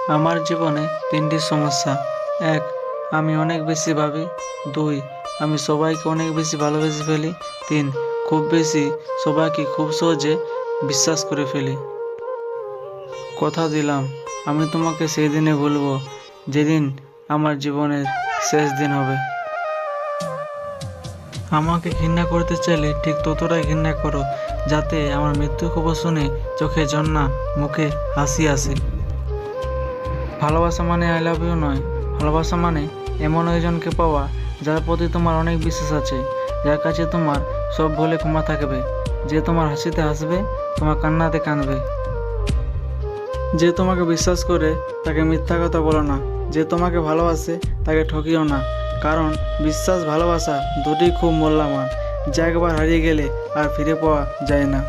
আমার জীবনে তিনটি সমস্যা। এক, আমি অনেক বেশি ভাবি। দুই, আমি সবাইকে অনেক বেশি ভালোবেসে ফেলি। তিন, খুব বেশি সবাইকে খুব সহজে বিশ্বাস করে ফেলি। কথা দিলাম আমি তোমাকে সেই দিনে ভুলবো যেদিন আমার জীবনের শেষ দিন হবে। আমাকে ঘৃণা করতে চাইলে ঠিক ততটাই ঘৃণা করো যাতে আমার মৃত্যু খবর শুনে চোখে জল না, মুখে হাসি আসে। ভালোবাসা মানে আই লাভ ইউ নয়। ভালোবাসা মানে এমন একজনকে পাওয়া যার প্রতি তোমার অনেক বিশ্বাস আছে, যার কাছে তোমার সব ভুলে ক্ষমা থাকবে, যে তোমার হাসিতে হাসবে, তোমার কান্নাতে কাঁদবে। যে তোমাকে বিশ্বাস করে তাকে মিথ্যা কথা বলো না, যে তোমাকে ভালোবাসে তাকে ঠকিও না। কারণ বিশ্বাস ভালোবাসা দুটোই খুব মূল্যবান, যা একবার হারিয়ে গেলে আর ফিরে পাওয়া যায় না।